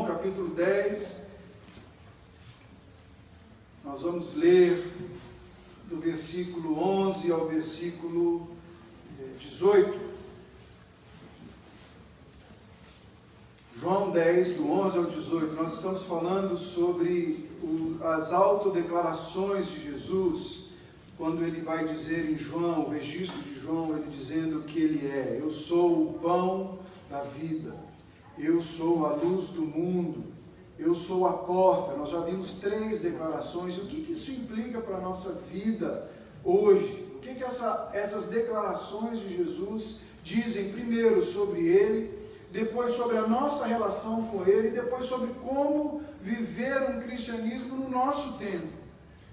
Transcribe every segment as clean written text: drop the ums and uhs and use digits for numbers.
capítulo 10, nós vamos ler do versículo 11 ao versículo 18. João 10, do 11 ao 18, nós estamos falando sobre as autodeclarações de Jesus, quando ele vai dizer em João, o registro de João, ele dizendo que ele é: eu sou o pão da vida, eu sou a luz do mundo, eu sou a porta. Nós já vimos 3 declarações. O que isso implica para a nossa vida hoje? O que essas declarações de Jesus dizem, primeiro sobre ele, depois sobre a nossa relação com ele, e depois sobre como viver um cristianismo no nosso tempo,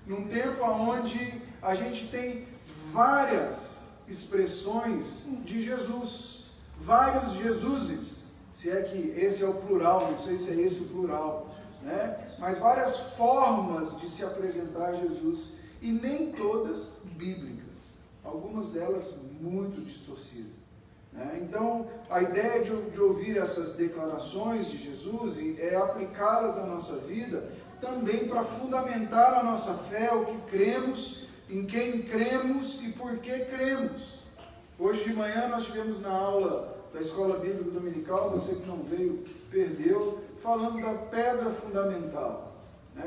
num tempo onde a gente tem várias expressões de Jesus, vários Jesuses, se é que esse é o plural, não sei se é esse o plural, né? Mas várias formas de se apresentar a Jesus, e nem todas bíblicas, algumas delas muito distorcidas. Então, a ideia de ouvir essas declarações de Jesus é aplicá-las à nossa vida também para fundamentar a nossa fé, o que cremos, em quem cremos e por que cremos. Hoje de manhã nós tivemos na aula da Escola Bíblica Dominical, você que não veio, perdeu, falando da pedra fundamental.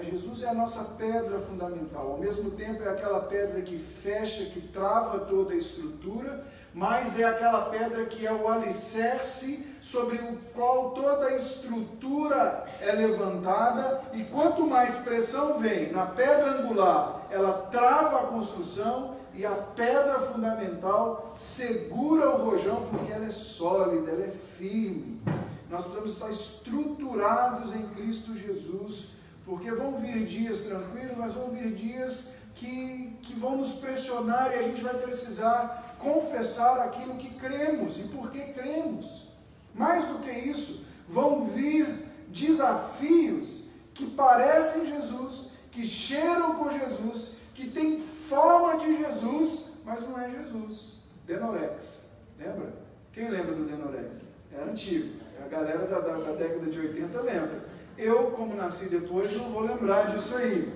Jesus é a nossa pedra fundamental, ao mesmo tempo é aquela pedra que fecha, que trava toda a estrutura, mas é aquela pedra que é o alicerce sobre o qual toda a estrutura é levantada, e quanto mais pressão vem na pedra angular, ela trava a construção, e a pedra fundamental segura o rojão, porque ela é sólida, ela é firme. Nós precisamos estar estruturados em Cristo Jesus, porque vão vir dias tranquilos, mas vão vir dias que vão nos pressionar, e a gente vai precisar confessar aquilo que cremos e por que cremos. Mais do que isso, vão vir desafios que parecem Jesus, que cheiram com Jesus, que têm forma de Jesus, mas não é Jesus. Denorex, lembra? Quem lembra do Denorex? É antigo, a galera da década de 80 lembra. Eu, como nasci depois, não vou lembrar disso aí,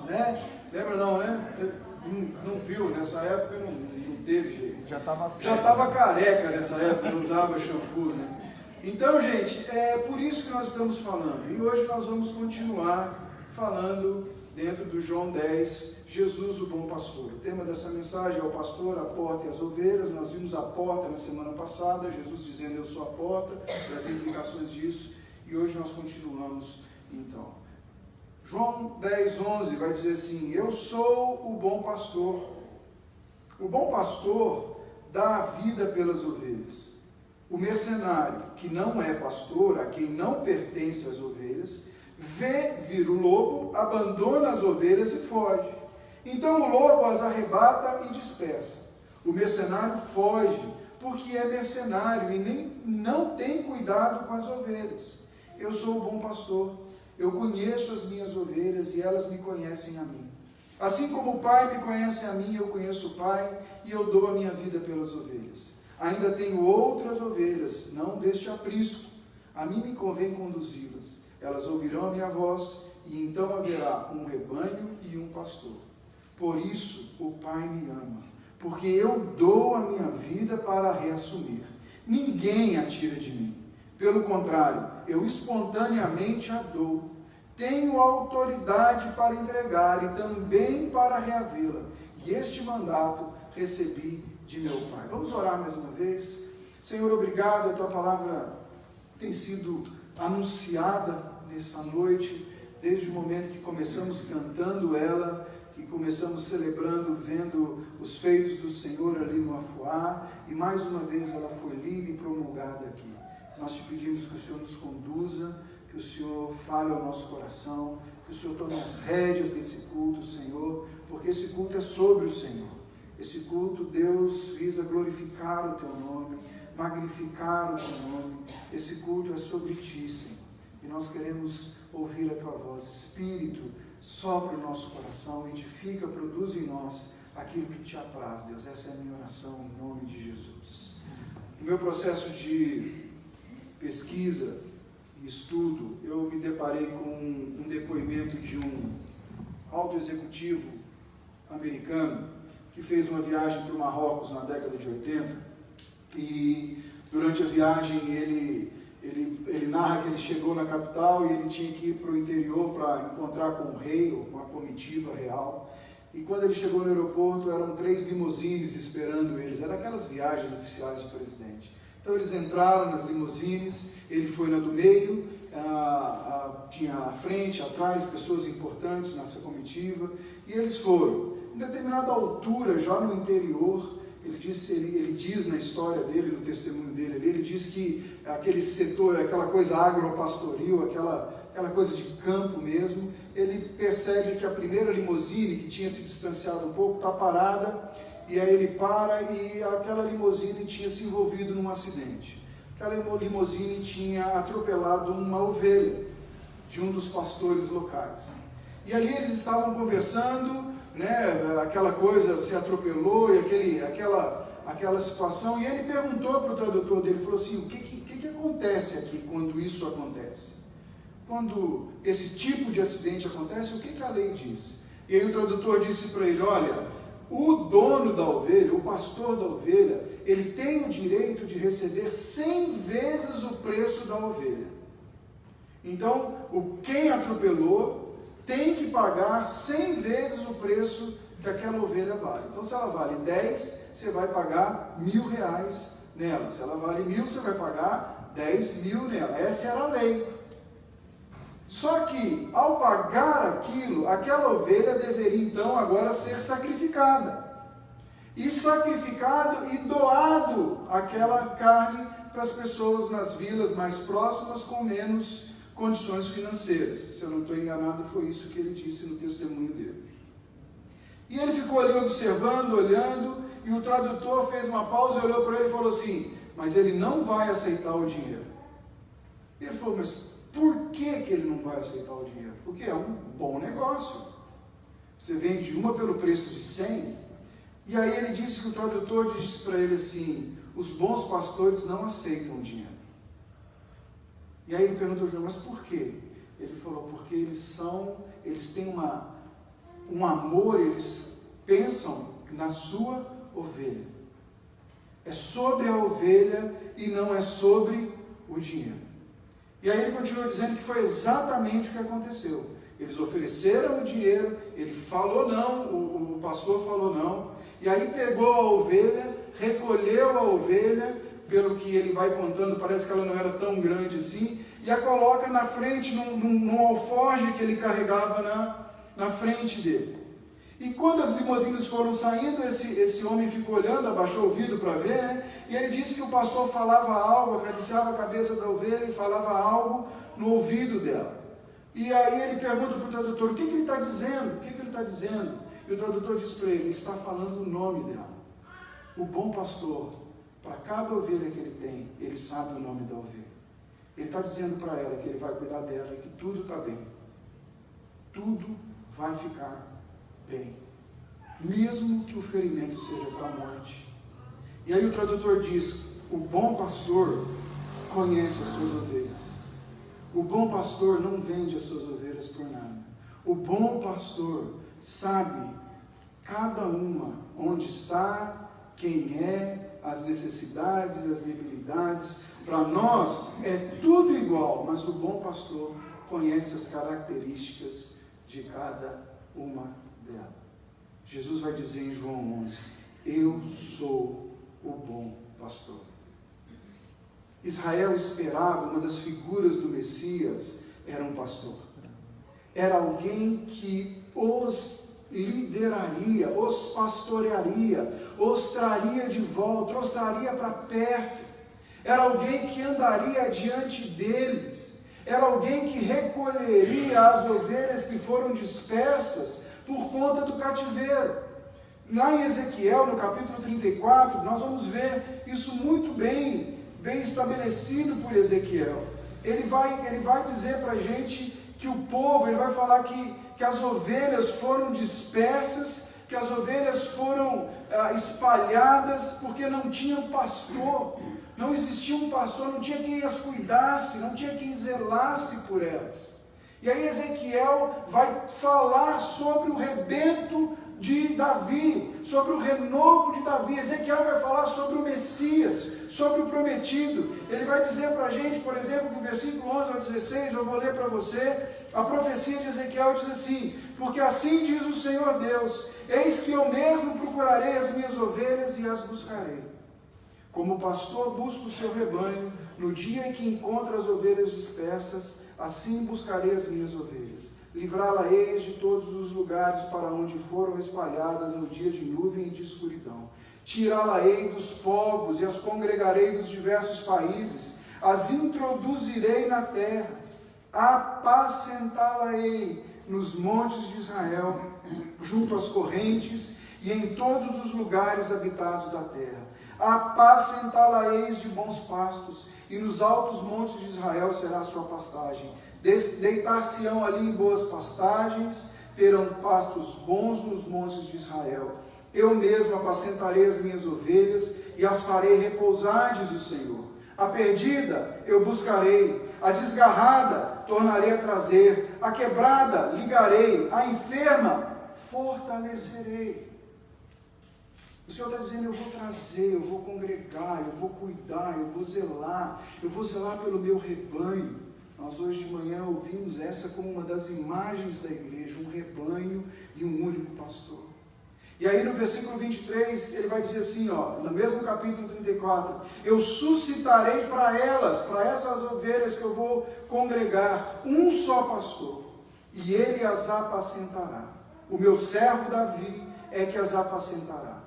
né? Lembra não, né? Você não viu, nessa época não teve jeito. Já estava careca nessa época, não usava shampoo, né? Então, gente, é por isso que nós estamos falando. E hoje nós vamos continuar falando dentro do João 10, Jesus, o bom pastor. O tema dessa mensagem é o pastor, a porta e as ovelhas. Nós vimos a porta na semana passada, Jesus dizendo: eu sou a porta, e as implicações disso. E hoje nós continuamos, então. João 10, 11 vai dizer assim: eu sou o bom pastor. O bom pastor dá a vida pelas ovelhas. O mercenário, que não é pastor, a quem não pertence as ovelhas, vê vir o lobo, abandona as ovelhas e foge. Então o lobo as arrebata e dispersa. O mercenário foge, porque é mercenário e não tem cuidado com as ovelhas. Eu sou o bom pastor, eu conheço as minhas ovelhas e elas me conhecem a mim. Assim como o Pai me conhece a mim, eu conheço o Pai e eu dou a minha vida pelas ovelhas. Ainda tenho outras ovelhas, não deste aprisco. A mim me convém conduzi-las. Elas ouvirão a minha voz e então haverá um rebanho e um pastor. Por isso o Pai me ama, porque eu dou a minha vida para reassumir. Ninguém a tira de mim. Pelo contrário, eu espontaneamente a dou. Tenho autoridade para entregar e também para reavê-la. E este mandato recebi de meu Pai. Vamos orar mais uma vez? Senhor, obrigado, a Tua palavra tem sido anunciada nessa noite, desde o momento que começamos cantando ela, que começamos celebrando, vendo os feitos do Senhor ali no Afuá, e mais uma vez ela foi lida e promulgada aqui. Nós te pedimos que o Senhor nos conduza, que o Senhor fale ao nosso coração, que o Senhor tome as rédeas desse culto, Senhor, porque esse culto é sobre o Senhor. Esse culto, Deus, visa glorificar o Teu nome, magnificar o Teu nome. Esse culto é sobre Ti, Senhor. E nós queremos ouvir a Tua voz. Espírito, sopra o nosso coração, edifica, produz em nós aquilo que Te apraz, Deus. Essa é a minha oração em nome de Jesus. O meu processo de pesquisa estudo, eu me deparei com um depoimento de um alto executivo americano que fez uma viagem para o Marrocos na década de 80, e durante a viagem ele narra que ele chegou na capital e ele tinha que ir para o interior para encontrar com o rei, ou com a comitiva real. E quando ele chegou no aeroporto, eram 3 limusines esperando eles. Eram aquelas viagens oficiais de presidente. Então eles entraram nas limusines, ele foi na do meio, tinha à frente, atrás, pessoas importantes nessa comitiva, e eles foram. Em determinada altura, já no interior, ele diz na história dele, no testemunho dele, ele diz que aquele setor, aquela coisa agropastoril, aquela coisa de campo mesmo, ele percebe que a primeira limusine, que tinha se distanciado um pouco, está parada, e aí ele para e aquela limusine tinha se envolvido num acidente. Aquela limusine tinha atropelado uma ovelha de um dos pastores locais. E ali eles estavam conversando, né, aquela coisa se atropelou e aquela situação, e ele perguntou para o tradutor dele, falou assim, o que acontece aqui quando isso acontece? Quando esse tipo de acidente acontece, o que a lei diz? E aí o tradutor disse para ele, olha, o dono da ovelha, o pastor da ovelha, ele tem o direito de receber 100 vezes o preço da ovelha. Então, quem atropelou tem que pagar 100 vezes o preço que aquela ovelha vale. Então, se ela vale 10, você vai pagar R$1.000 nela. Se ela vale 1.000, você vai pagar 10.000 nela. Essa era a lei. Só que, ao pagar aquilo, aquela ovelha deveria então agora ser sacrificada. E sacrificado e doado aquela carne para as pessoas nas vilas mais próximas com menos condições financeiras. Se eu não estou enganado, foi isso que ele disse no testemunho dele. E ele ficou ali observando, olhando, e o tradutor fez uma pausa e olhou para ele e falou assim, mas ele não vai aceitar o dinheiro. E ele falou, mas por que ele não vai aceitar o dinheiro? Porque é um bom negócio. Você vende uma pelo preço de 100. E aí ele disse que o tradutor disse para ele assim, os bons pastores não aceitam dinheiro. E aí ele perguntou ao João, mas por quê? Ele falou, porque eles têm um amor, eles pensam na sua ovelha. É sobre a ovelha e não é sobre o dinheiro. E aí ele continua dizendo que foi exatamente o que aconteceu. Eles ofereceram o dinheiro, ele falou não, o pastor falou não, e aí pegou a ovelha, recolheu a ovelha, pelo que ele vai contando, parece que ela não era tão grande assim, e a coloca na frente, num alforje que ele carregava na frente dele. E quando as limusines foram saindo, esse homem ficou olhando, abaixou o vidro para ver, né? E ele disse que o pastor falava algo, acariciava a cabeça da ovelha e falava algo no ouvido dela. E aí ele pergunta para o tradutor, o que ele está dizendo? O que ele está dizendo? E o tradutor diz para ele está falando o nome dela. O bom pastor, para cada ovelha que ele tem, ele sabe o nome da ovelha. Ele está dizendo para ela que ele vai cuidar dela e que tudo está bem. Tudo vai ficar bem. Mesmo que o ferimento seja para a morte. E aí o tradutor diz, o bom pastor conhece as suas ovelhas. O bom pastor não vende as suas ovelhas por nada. O bom pastor sabe cada uma onde está, quem é, as necessidades, as debilidades. Para nós é tudo igual, mas o bom pastor conhece as características de cada uma delas. Jesus vai dizer em João 11, eu sou o bom pastor. Israel esperava, uma das figuras do Messias era um pastor. Era alguém que os lideraria, os pastorearia, os traria de volta, os traria para perto. Era alguém que andaria adiante deles. Era alguém que recolheria as ovelhas que foram dispersas por conta do cativeiro. Lá em Ezequiel, no capítulo 34, nós vamos ver isso muito bem estabelecido por Ezequiel. Ele vai dizer para a gente que o povo, ele vai falar que as ovelhas foram dispersas que as ovelhas foram espalhadas porque não tinham pastor. Não existia um pastor, não tinha quem as cuidasse, não tinha quem zelasse por elas. E aí Ezequiel vai falar sobre o rebento de Davi, sobre o renovo de Davi. Ezequiel vai falar sobre o Messias, sobre o prometido. Ele vai dizer para a gente, por exemplo, no versículo 11 ao 16, eu vou ler para você, a profecia de Ezequiel diz assim: porque assim diz o Senhor Deus, eis que eu mesmo procurarei as minhas ovelhas e as buscarei. Como o pastor busca o seu rebanho, no dia em que encontra as ovelhas dispersas, assim buscarei as minhas ovelhas. Livrá-la-eis de todos os lugares para onde foram espalhadas no dia de nuvem e de escuridão. Tirá-la-ei dos povos e as congregarei dos diversos países, as introduzirei na terra, apacentá-la-ei nos montes de Israel, junto às correntes e em todos os lugares habitados da terra. Apacentá-la-eis de bons pastos, e nos altos montes de Israel será a sua pastagem. Deitar-se-ão ali em boas pastagens, terão pastos bons nos montes de Israel. Eu mesmo apacentarei as minhas ovelhas e as farei repousar, diz o Senhor. A perdida eu buscarei, a desgarrada tornarei a trazer, a quebrada ligarei, a enferma fortalecerei. O Senhor está dizendo: eu vou trazer, eu vou congregar, eu vou cuidar, eu vou zelar pelo meu rebanho. Nós hoje de manhã ouvimos essa como uma das imagens da igreja, um rebanho e um único pastor. E aí no versículo 23, ele vai dizer assim, no mesmo capítulo 34, eu suscitarei para elas, para essas ovelhas que eu vou congregar, um só pastor, e ele as apacentará. O meu servo Davi é que as apacentará.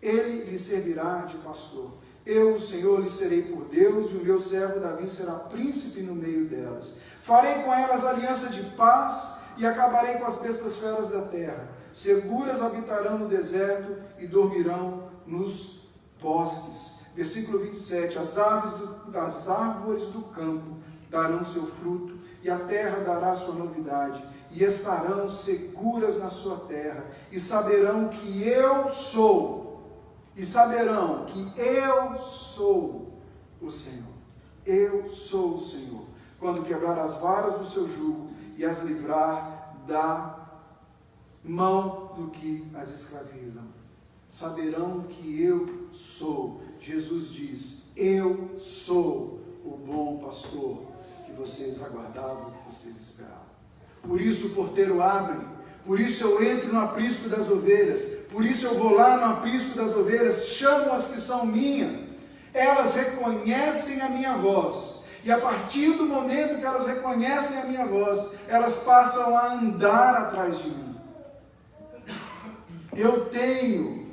Ele lhe servirá de pastor. Eu, o Senhor, lhe serei por Deus, e o meu servo Davi será príncipe no meio delas. Farei com elas aliança de paz, e acabarei com as bestas feras da terra. Seguras habitarão no deserto, e dormirão nos bosques. Versículo 27, as árvores do campo darão seu fruto, e a terra dará sua novidade, e estarão seguras na sua terra, e saberão que eu sou, o Senhor. Eu sou o Senhor, quando quebrar as varas do seu jugo e as livrar da mão do que as escravizam. Saberão que eu sou. Jesus diz: eu sou o bom pastor que vocês aguardavam, que vocês esperavam. Por isso o porteiro abre, por isso eu entro no aprisco das ovelhas, por isso eu vou lá no aprisco das ovelhas, chamo as que são minhas, elas reconhecem a minha voz, e a partir do momento que elas reconhecem a minha voz, elas passam a andar atrás de mim. Eu tenho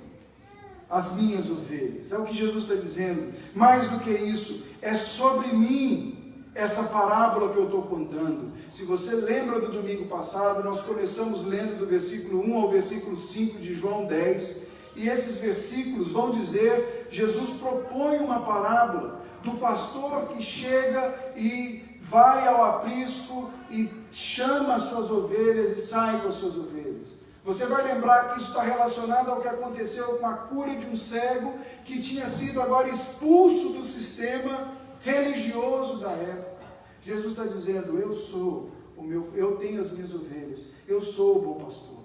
as minhas ovelhas, é o que Jesus está dizendo. Mais do que isso, é sobre mim essa parábola que eu estou contando. Se você lembra do domingo passado, nós começamos lendo do versículo 1 ao versículo 5 de João 10, e esses versículos vão dizer, Jesus propõe uma parábola do pastor que chega e vai ao aprisco e chama as suas ovelhas e sai com as suas ovelhas. Você vai lembrar que isso está relacionado ao que aconteceu com a cura de um cego que tinha sido agora expulso do sistema religioso da época. Jesus está dizendo: eu tenho as minhas ovelhas, eu sou o bom pastor.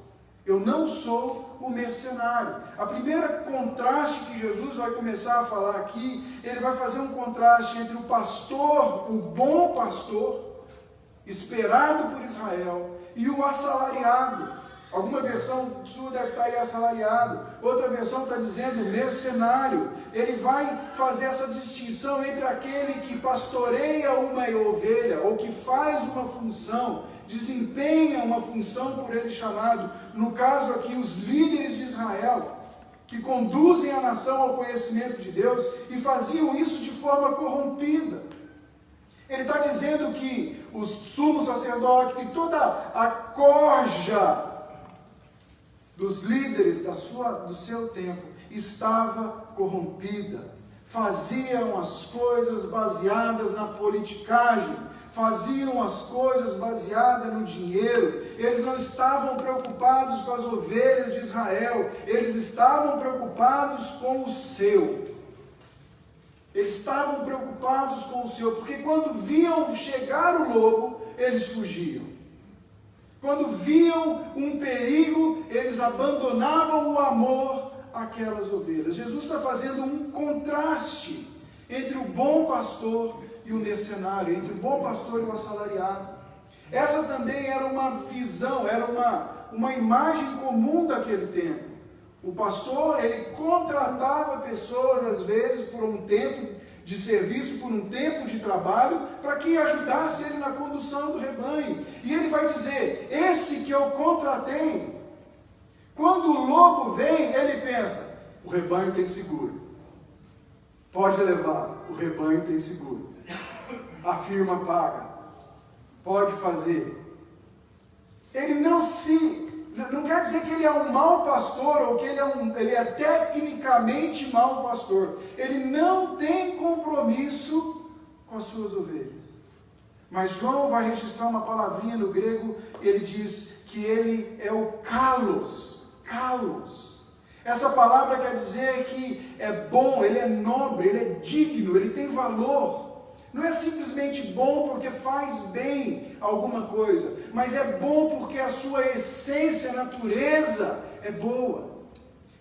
Eu não sou o mercenário. A primeira contraste que Jesus vai começar a falar aqui, ele vai fazer um contraste entre o pastor, o bom pastor, esperado por Israel, e o assalariado. Alguma versão sua deve estar aí assalariado, outra versão está dizendo mercenário. Ele vai fazer essa distinção entre aquele que pastoreia uma ovelha, ou que faz uma função, desempenha uma função por ele chamado, no caso aqui os líderes de Israel, que conduzem a nação ao conhecimento de Deus, e faziam isso de forma corrompida. Ele está dizendo que o sumo sacerdote, que toda a corja dos líderes do seu tempo estava corrompida, faziam as coisas baseadas na politicagem, faziam as coisas baseadas no dinheiro. Eles não estavam preocupados com as ovelhas de Israel, eles estavam preocupados com o seu. Eles estavam preocupados com o seu, porque quando viam chegar o lobo, eles fugiam. Quando viam um perigo, eles abandonavam o amor àquelas ovelhas. Jesus está fazendo um contraste entre o bom pastor e o mercenário, entre o bom pastor e o assalariado. Essa também era uma visão, era uma imagem comum daquele tempo. O pastor, ele contratava pessoas, às vezes, por um tempo de serviço, por um tempo de trabalho, para que ajudasse ele na condução do rebanho. E ele vai dizer, esse que eu contratei, quando o lobo vem, ele pensa, o rebanho tem seguro. Pode levar, o rebanho tem seguro. A firma paga. Pode fazer. Ele não quer dizer que ele é um mau pastor, ou que ele é tecnicamente mau pastor. Ele não tem compromisso com as suas ovelhas. Mas João vai registrar uma palavrinha no grego, ele diz que ele é o kalos. Kalos. Essa palavra quer dizer que é bom, ele é nobre, ele é digno, ele tem valor. Não é simplesmente bom porque faz bem alguma coisa, mas é bom porque a sua essência, a natureza é boa.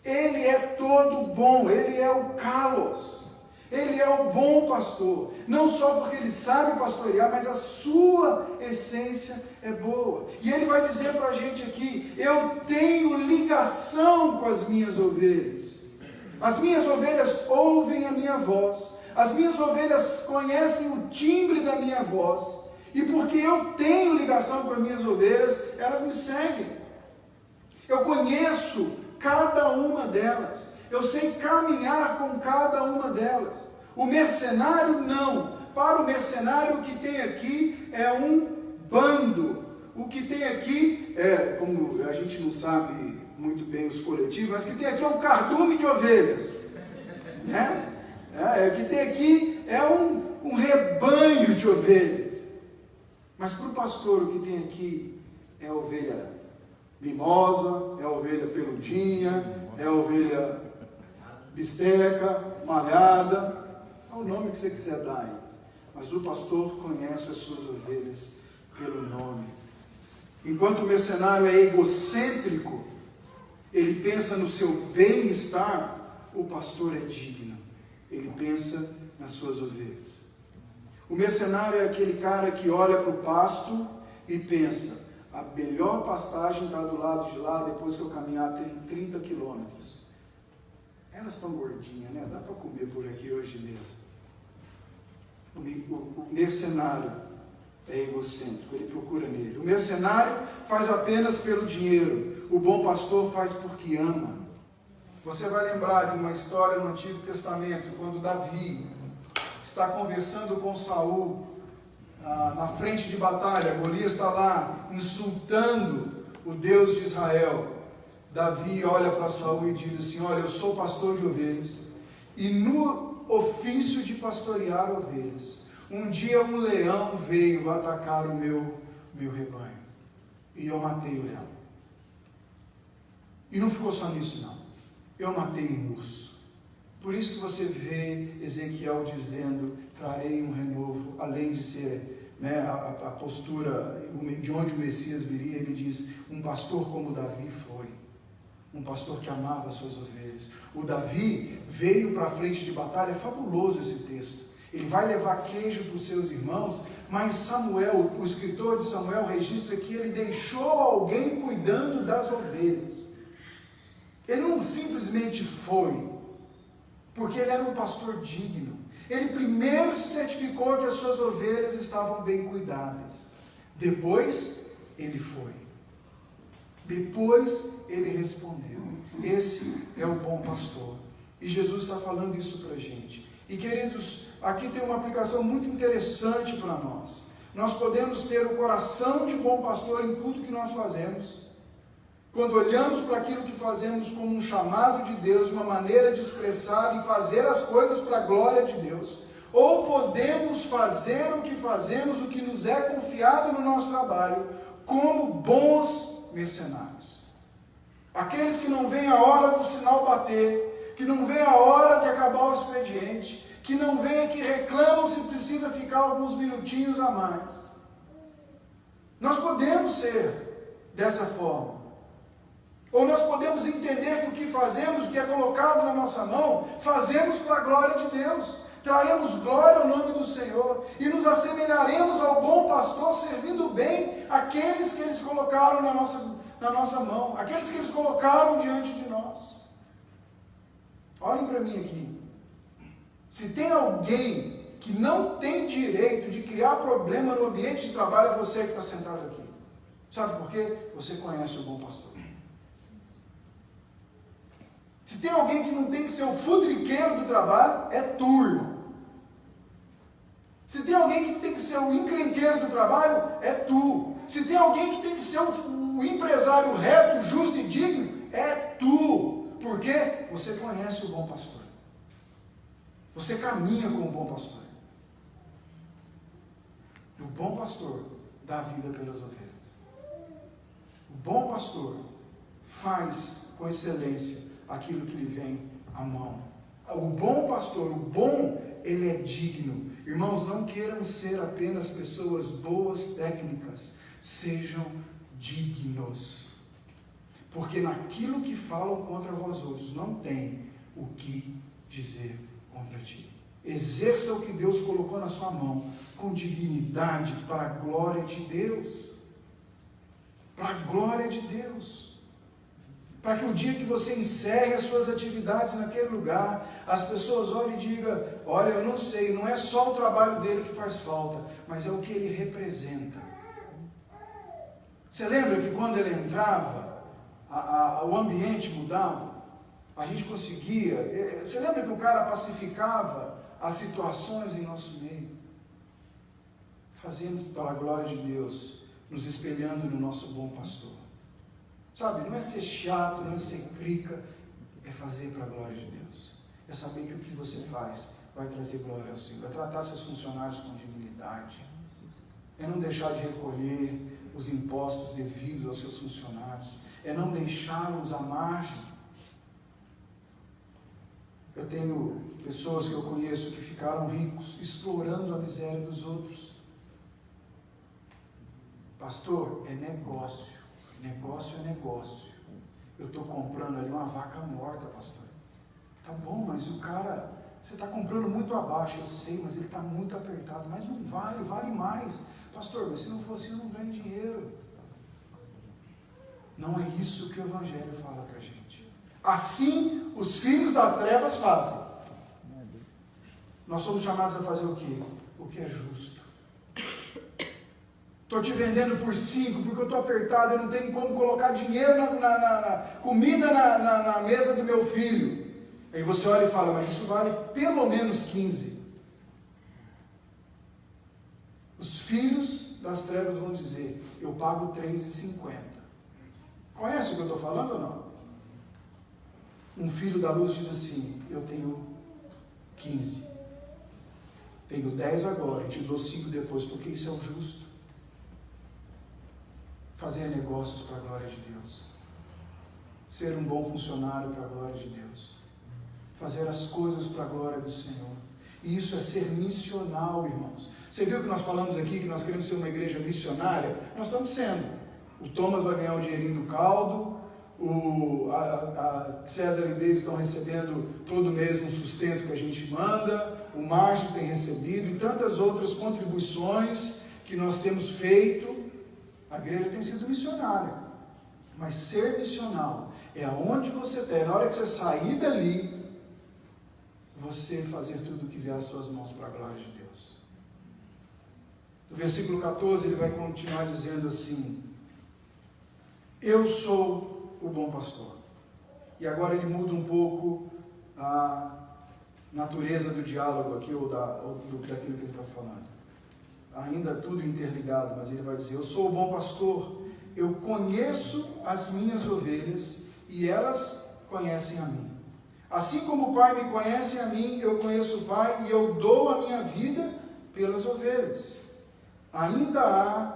Ele é todo bom, ele é o kalos, ele é o bom pastor. Não só porque ele sabe pastorear, mas a sua essência é boa. E ele vai dizer para a gente aqui, eu tenho ligação com as minhas ovelhas. As minhas ovelhas ouvem a minha voz. As minhas ovelhas conhecem o timbre da minha voz, e porque eu tenho ligação com as minhas ovelhas, elas me seguem. Eu conheço cada uma delas, eu sei caminhar com cada uma delas. O mercenário não. Para o mercenário, o que tem aqui é um bando. O que tem aqui é, como a gente não sabe muito bem os coletivos, mas o que tem aqui é um cardume de ovelhas, né? O que tem aqui é um rebanho de ovelhas. Mas para o pastor, o que tem aqui é a ovelha mimosa, é a ovelha peludinha, é a ovelha bisteca, malhada, é o nome que você quiser dar aí. Mas o pastor conhece as suas ovelhas pelo nome. Enquanto o mercenário é egocêntrico, ele pensa no seu bem-estar, o pastor é digno. Ele pensa nas suas ovelhas. O mercenário é aquele cara que olha para o pasto e pensa, a melhor pastagem está do lado de lá, depois que eu caminhar 30 quilômetros. Elas estão gordinhas, né? Dá para comer por aqui hoje mesmo. O mercenário é egocêntrico, ele procura nele. O mercenário faz apenas pelo dinheiro. O bom pastor faz porque ama. Você vai lembrar de uma história no Antigo Testamento, quando Davi está conversando com Saul na frente de batalha. Golias está lá insultando o Deus de Israel. Davi olha para Saul e diz assim, olha, eu sou pastor de ovelhas, e no ofício de pastorear ovelhas, um dia um leão veio atacar o meu rebanho, e eu matei o leão. E não ficou só nisso não. Eu matei um urso. Por isso que você vê Ezequiel dizendo, trarei um renovo, além de ser, né, a postura de onde o Messias viria, ele diz, um pastor como Davi foi, um pastor que amava as suas ovelhas. O Davi veio para a frente de batalha, é fabuloso esse texto. Ele vai levar queijo para os seus irmãos, mas Samuel, o escritor de Samuel, registra que ele deixou alguém cuidando das ovelhas. Ele não simplesmente foi, porque ele era um pastor digno. Ele primeiro se certificou que as suas ovelhas estavam bem cuidadas. Depois, ele foi. Depois, ele respondeu. Esse é o bom pastor. E Jesus está falando isso para a gente. E queridos, aqui tem uma aplicação muito interessante para nós. Nós podemos ter o coração de bom pastor em tudo que nós fazemos. Quando olhamos para aquilo que fazemos como um chamado de Deus, uma maneira de expressar e fazer as coisas para a glória de Deus, ou podemos fazer o que fazemos, o que nos é confiado no nosso trabalho, como bons mercenários. Aqueles que não veem a hora do sinal bater, que não veem a hora de acabar o expediente, que não veem, que reclamam se precisa ficar alguns minutinhos a mais. Nós podemos ser dessa forma. Ou nós podemos entender que o que fazemos, o que é colocado na nossa mão, fazemos para a glória de Deus. Traremos glória ao nome do Senhor e nos assemelharemos ao bom pastor, servindo bem aqueles que eles colocaram na nossa mão, aqueles que eles colocaram diante de nós. Olhem para mim aqui. Se tem alguém que não tem direito de criar problema no ambiente de trabalho, é você que está sentado aqui. Sabe por quê? Você conhece o bom pastor. Se tem alguém que não tem que ser o futriqueiro do trabalho, é tu, irmão. Se tem alguém que tem que ser o encrenqueiro do trabalho, é tu. Se tem alguém que tem que ser o empresário reto, justo e digno, é tu. Por quê? Você conhece o bom pastor. Você caminha com o bom pastor. O bom pastor dá vida pelas ovelhas. O bom pastor faz com excelência aquilo que lhe vem à mão. O bom pastor, o bom, ele é digno. Irmãos, não queiram ser apenas pessoas boas técnicas, sejam dignos. Porque naquilo que falam contra vós outros, não tem o que dizer contra ti. Exerça o que Deus colocou na sua mão, com dignidade, para a glória de Deus. Para a glória de Deus. Para que o dia que você encerre as suas atividades naquele lugar, as pessoas olhem e digam, olha, eu não sei, não é só o trabalho dele que faz falta, mas é o que ele representa. Você lembra que quando ele entrava, o ambiente mudava? A gente conseguia, você lembra que o cara pacificava as situações em nosso meio? Fazendo para a glória de Deus, nos espelhando no nosso bom pastor. Sabe, não é ser chato, não é ser crica, é fazer para a glória de Deus. É saber que o que você faz vai trazer glória ao Senhor, é tratar seus funcionários com dignidade, é não deixar de recolher os impostos devidos aos seus funcionários, é não deixá-los à margem. Eu tenho pessoas que eu conheço que ficaram ricos, explorando a miséria dos outros. Pastor, é negócio. Negócio é negócio. Eu estou comprando ali uma vaca morta, pastor. Tá bom, mas o cara, você está comprando muito abaixo, eu sei, mas ele está muito apertado. Mas não vale, vale mais. Pastor, mas se não for assim, eu não ganho dinheiro. Não é isso que o Evangelho fala para a gente. Assim, os filhos das trevas fazem. Nós somos chamados a fazer o quê? O que é justo. Estou te vendendo por 5, porque eu estou apertado, eu não tenho como colocar dinheiro comida na mesa do meu filho. Aí você olha e fala, mas isso vale pelo menos 15. Os filhos das trevas vão dizer, eu pago 3,50. Conhece o que eu estou falando ou não? Um filho da luz diz assim, eu tenho 15. Tenho 10 agora e te dou 5 depois, porque isso é o justo. Fazer negócios para a glória de Deus. Ser um bom funcionário para a glória de Deus. Fazer as coisas para a glória do Senhor. E isso é ser missional, irmãos. Você viu que nós falamos aqui que nós queremos ser uma igreja missionária? Nós estamos sendo. O Thomas vai ganhar o dinheirinho do caldo, a César e Deise estão recebendo todo mês um sustento que a gente manda, o Márcio tem recebido e tantas outras contribuições que nós temos feito. A igreja tem sido missionária, mas ser missional é aonde você está, na hora que você sair dali, você fazer tudo o que vier às suas mãos para a glória de Deus. No versículo 14 ele vai continuar dizendo assim, eu sou o bom pastor. E agora ele muda um pouco a natureza do diálogo aqui, ou daquilo que ele está falando. Ainda tudo interligado, mas ele vai dizer, eu sou o bom pastor, eu conheço as minhas ovelhas e elas conhecem a mim. Assim como o Pai me conhece a mim, eu conheço o Pai e eu dou a minha vida pelas ovelhas. Ainda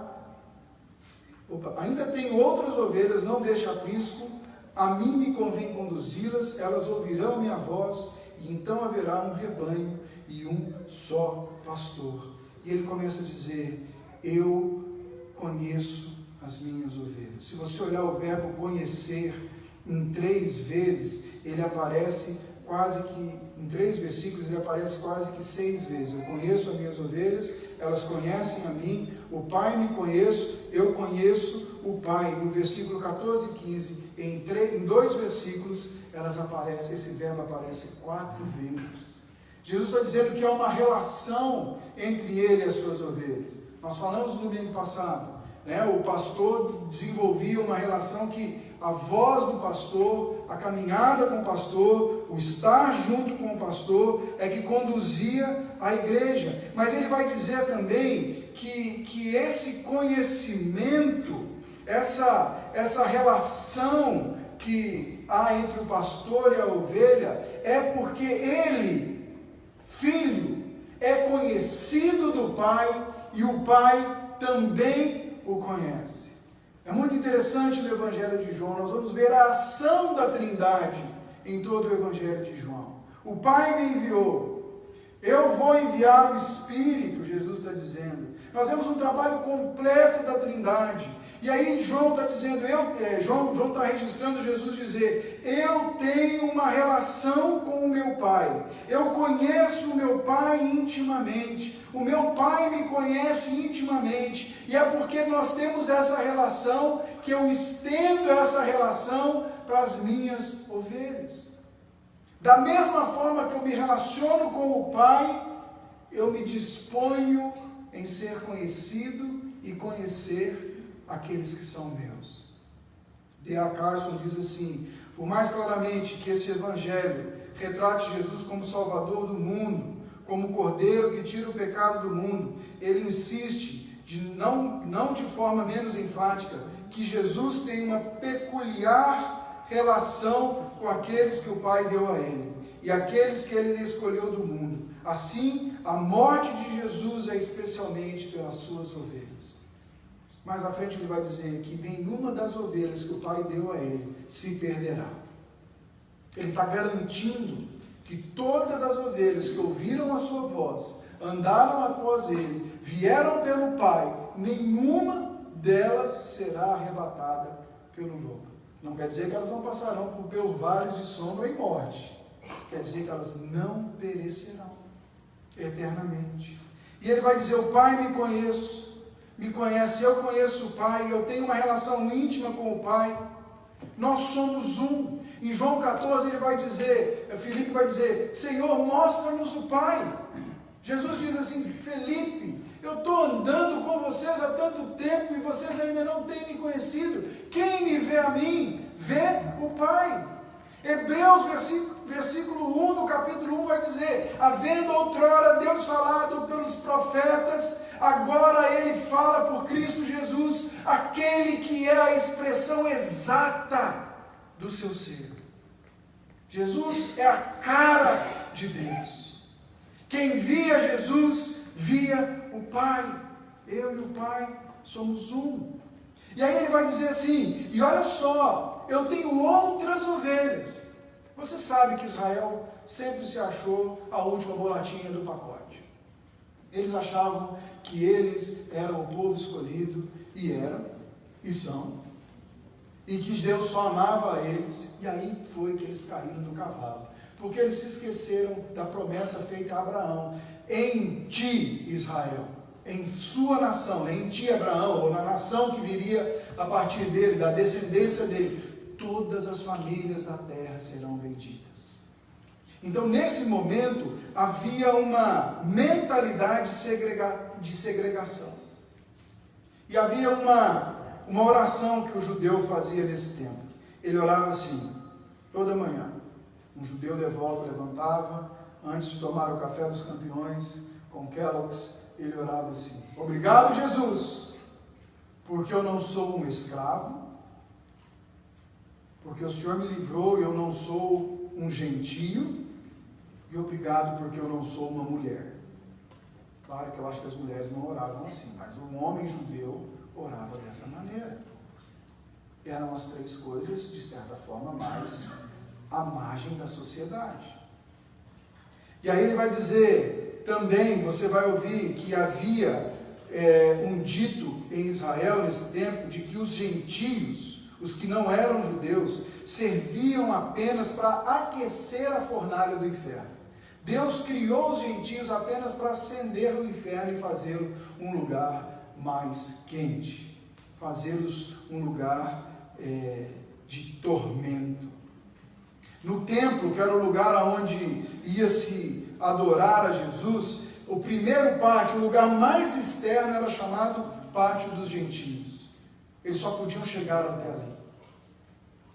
tenho outras ovelhas, não deixe aprisco, a mim me convém conduzi-las, elas ouvirão minha voz, e então haverá um rebanho e um só pastor. E ele começa a dizer, eu conheço as minhas ovelhas. Se você olhar o verbo conhecer em 3 vezes, ele aparece quase que, em 3 versículos, ele aparece quase que 6 vezes. Eu conheço as minhas ovelhas, elas conhecem a mim, o Pai me conheço, eu conheço o Pai. No versículo 14 e 15, em 2 versículos, esse verbo aparece 4 vezes. Jesus está dizendo que há uma relação entre ele e as suas ovelhas. Nós falamos no domingo passado, o pastor desenvolvia uma relação que a voz do pastor, a caminhada com o pastor, o estar junto com o pastor é que conduzia a igreja. Mas ele vai dizer também que esse conhecimento, essa relação que há entre o pastor e a ovelha, é porque ele, filho, é conhecido do Pai e o Pai também o conhece. É muito interessante no Evangelho de João, nós vamos ver a ação da Trindade em todo o Evangelho de João. O Pai me enviou, eu vou enviar o Espírito, Jesus está dizendo. Nós vemos um trabalho completo da Trindade. E aí João está dizendo, João está registrando Jesus dizer, eu tenho uma relação com o meu Pai, eu conheço o meu Pai intimamente, o meu Pai me conhece intimamente, e é porque nós temos essa relação, que eu estendo essa relação para as minhas ovelhas. Da mesma forma que eu me relaciono com o Pai, eu me disponho em ser conhecido e conhecer aqueles que são meus. D.A. Carson diz assim, por mais claramente que esse Evangelho retrate Jesus como Salvador do mundo, como Cordeiro que tira o pecado do mundo, ele insiste, não de forma menos enfática, que Jesus tem uma peculiar relação com aqueles que o Pai deu a ele, e aqueles que ele escolheu do mundo. Assim, a morte de Jesus é especialmente pelas suas ovelhas. Mais à frente ele vai dizer que nenhuma das ovelhas que o Pai deu a ele se perderá. Ele está garantindo que todas as ovelhas que ouviram a sua voz, andaram após ele, vieram pelo Pai, nenhuma delas será arrebatada pelo lobo. Não quer dizer que elas não passarão pelos vales de sombra e morte. Quer dizer que elas não perecerão eternamente. E ele vai dizer, o Pai me conhece, eu conheço o Pai, eu tenho uma relação íntima com o Pai, nós somos um. Em João 14 ele vai dizer, Filipe vai dizer, Senhor, mostra-nos o Pai. Jesus diz assim, Filipe, eu estou andando com vocês há tanto tempo e vocês ainda não têm me conhecido. Quem me vê a mim, vê o Pai. Hebreus, versículo 1 do capítulo 1 vai dizer, havendo outrora Deus falado pelos profetas, agora ele fala por Cristo Jesus, aquele que é a expressão exata do seu ser. Jesus é a cara de Deus. Quem via Jesus, via o Pai. Eu e o Pai somos um. E aí ele vai dizer assim, e olha só, eu tenho outras ovelhas. Você sabe que Israel sempre se achou a última bolachinha do pacote. Eles achavam que eles eram o povo escolhido, e eram, e são, e que Deus só amava a eles, e aí foi que eles caíram do cavalo, porque eles se esqueceram da promessa feita a Abraão, em ti, Israel, em sua nação, em ti, Abraão, ou na nação que viria a partir dele, da descendência dele, todas as famílias da terra serão benditas. Então, nesse momento, havia uma mentalidade de segregação. E havia uma oração que o judeu fazia nesse tempo. Ele orava assim, toda manhã. Um judeu devoto levantava, antes de tomar o café dos campeões, com Kellogg's, ele orava assim, obrigado, Jesus, porque eu não sou um escravo, porque o Senhor me livrou e eu não sou um gentio e obrigado porque eu não sou uma mulher. Claro que eu acho que as mulheres não oravam assim, mas um homem judeu orava dessa maneira. Eram as três coisas, de certa forma, mais à margem da sociedade. E aí ele vai dizer, também, você vai ouvir que havia um dito em Israel nesse tempo, de que os gentios, os que não eram judeus, serviam apenas para aquecer a fornalha do inferno. Deus criou os gentios apenas para acender o inferno e fazê-lo um lugar mais quente, fazê-los um lugar de tormento. No templo, que era o lugar onde ia se adorar a Jesus, o primeiro pátio, o lugar mais externo, era chamado Pátio dos Gentios. Eles só podiam chegar até ali.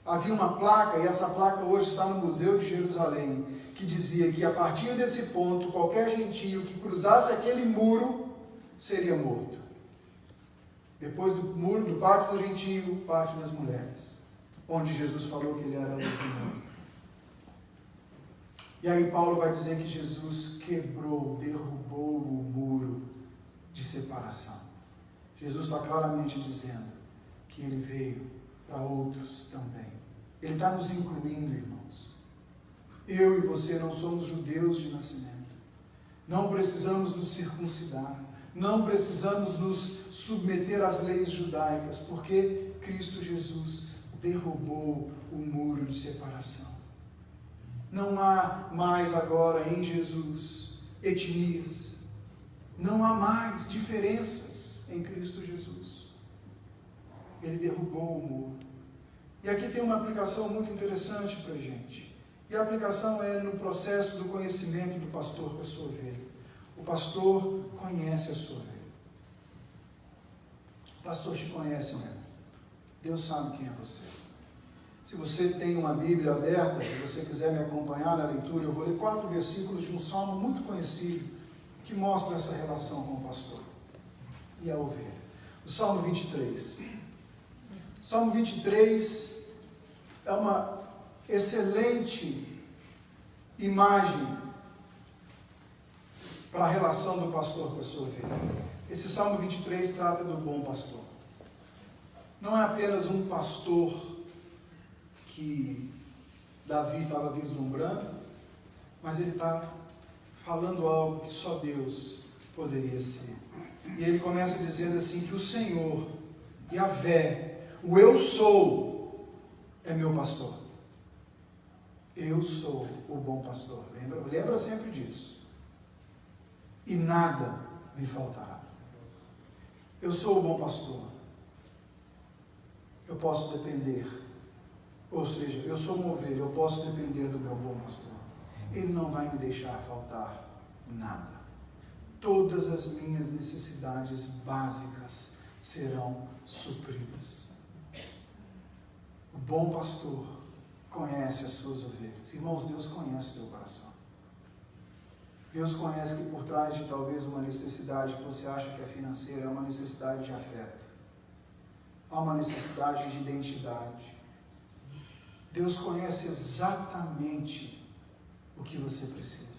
Havia uma placa, e essa placa hoje está no Museu de Jerusalém, que dizia que a partir desse ponto, qualquer gentio que cruzasse aquele muro seria morto. Depois do muro, do pátio do gentio, o pátio das mulheres, onde Jesus falou que ele era a luz do mundo. E aí Paulo vai dizer que Jesus quebrou, derrubou o muro de separação. Jesus está claramente dizendo que ele veio para outros também. Ele está nos incluindo, irmãos. Eu e você não somos judeus de nascimento. Não precisamos nos circuncidar. Não precisamos nos submeter às leis judaicas, porque Cristo Jesus derrubou o muro de separação. Não há mais agora em Jesus etnias. Não há mais diferenças em Cristo Jesus. Ele derrubou o muro. E aqui tem uma aplicação muito interessante para a gente. E a aplicação é no processo do conhecimento do pastor com a sua ovelha. O pastor conhece a sua ovelha. O pastor te conhece mesmo. Deus sabe quem é você. Se você tem uma Bíblia aberta, e você quiser me acompanhar na leitura, eu vou ler 4 versículos de um salmo muito conhecido, que mostra essa relação com o pastor e a ovelha. O Salmo 23. O Salmo 23 é uma excelente imagem para a relação do pastor com a sua ovelha. Esse Salmo 23 trata do bom pastor. Não é apenas um pastor que Davi estava vislumbrando, mas ele está falando algo que só Deus poderia ser. E ele começa dizendo assim que o Senhor, Yahvé, o eu sou, é meu pastor. Eu sou o bom pastor. Lembra sempre disso. E nada me faltará. Eu sou o bom pastor. Eu posso depender. Ou seja, eu sou uma ovelha, eu posso depender do meu bom pastor. Ele não vai me deixar faltar nada. Todas as minhas necessidades básicas serão supridas. O bom pastor conhece as suas ovelhas. Irmãos, Deus conhece o teu coração. Deus conhece que por trás de talvez uma necessidade que você acha que é financeira, é uma necessidade de afeto. Há uma necessidade de identidade. Deus conhece exatamente o que você precisa.